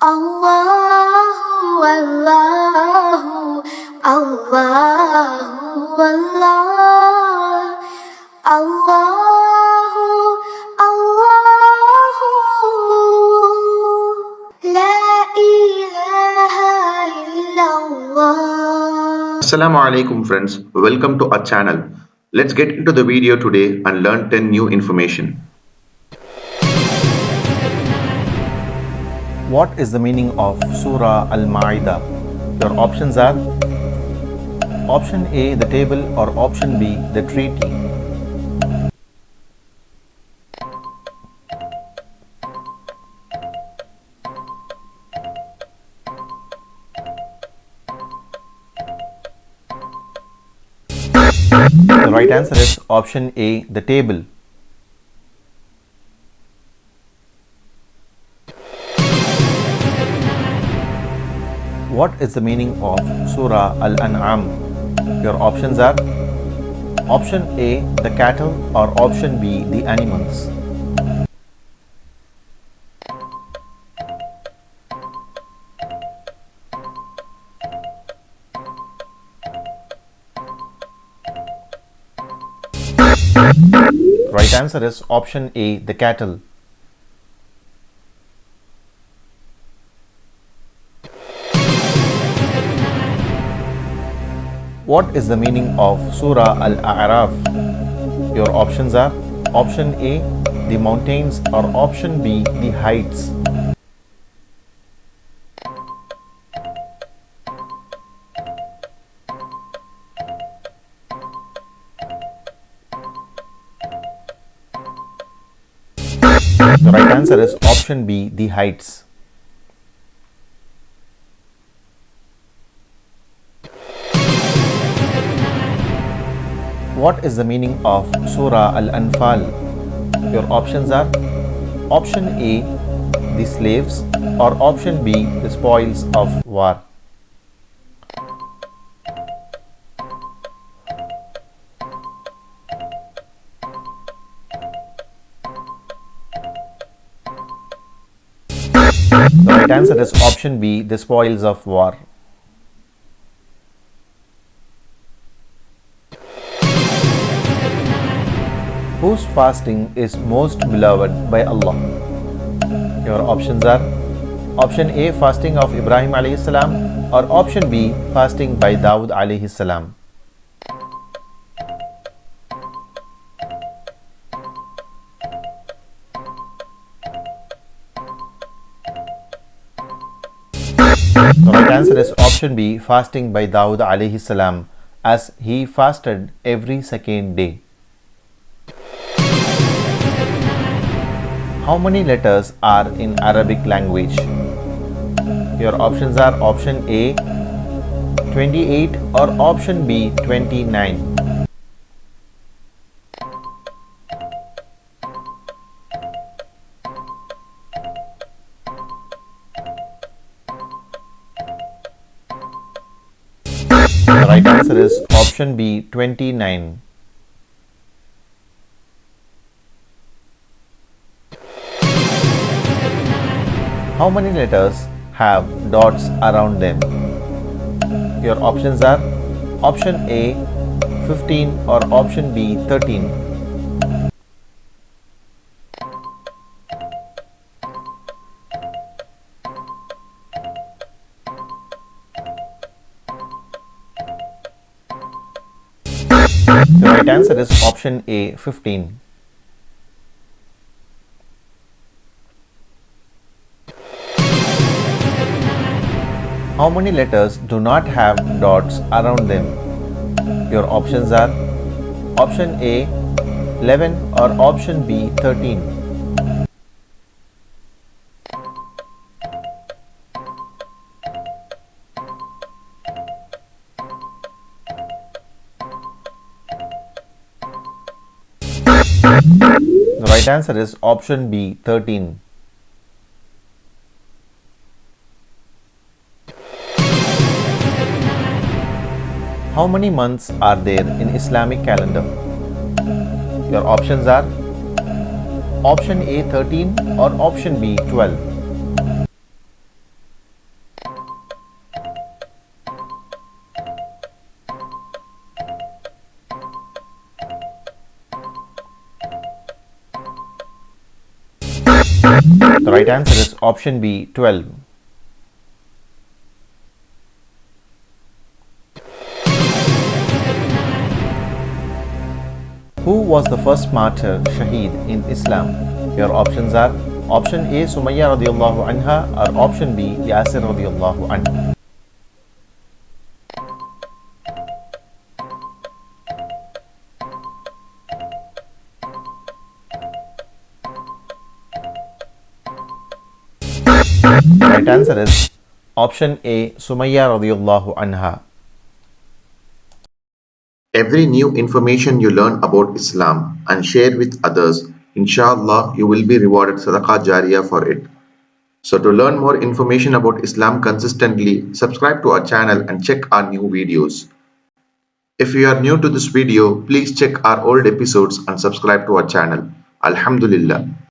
Allahu, Allahu, Allahu, Allah. Allahu, Allahu, La ilaha illallah. Assalamu alaikum friends, welcome to our channel. Let's get into the video today and learn 10 new information. What is the meaning of Surah Al-Ma'idah? Your options are option A, the table, or option B, the treaty. The right answer is option A, the table. What is the meaning of Surah Al-An'am? Your options are option A, the cattle, or option B, the animals. Right answer is option A, the cattle. What is the meaning of Surah Al-A'raf? Your options are option A, the mountains, or option B, the heights. The right answer is option B, the heights. What is the meaning of Surah Al-Anfal? Your options are option A, the slaves, or option B, the spoils of war. The right answer is option B, the spoils of war. Whose fasting is most beloved by Allah? Your options are option A, fasting of Ibrahim alayhi salam, or option B, fasting by Dawud alayhi salam. The right answer is option B, fasting by Dawud alayhi salam, as he fasted every second day. How many letters are in Arabic language? Your options are option A, 28, or option B, 29. The right answer is option B, 29. How many letters have dots around them? Your options are option A, 15, or option B, 13. The right answer is option A, 15. How many letters do not have dots around them? Your options are option A, 11, or option B, 13. The right answer is option B, 13. How many months are there in Islamic calendar? Your options are option A, 13, or option B, 12. The right answer is option B, 12. Who was the first martyr, Shaheed, in Islam? Your options are option A, Sumayya radiallahu anha, or option B, Yasir radiallahu anhu. The right answer is option A, Sumayya radiallahu anha. Every new information you learn about Islam and share with others, inshallah, you will be rewarded sadaqah jariyah for it. So to learn more information about Islam consistently, subscribe to our channel and check our new videos. If you are new to this video, please check our old episodes and subscribe to our channel. Alhamdulillah.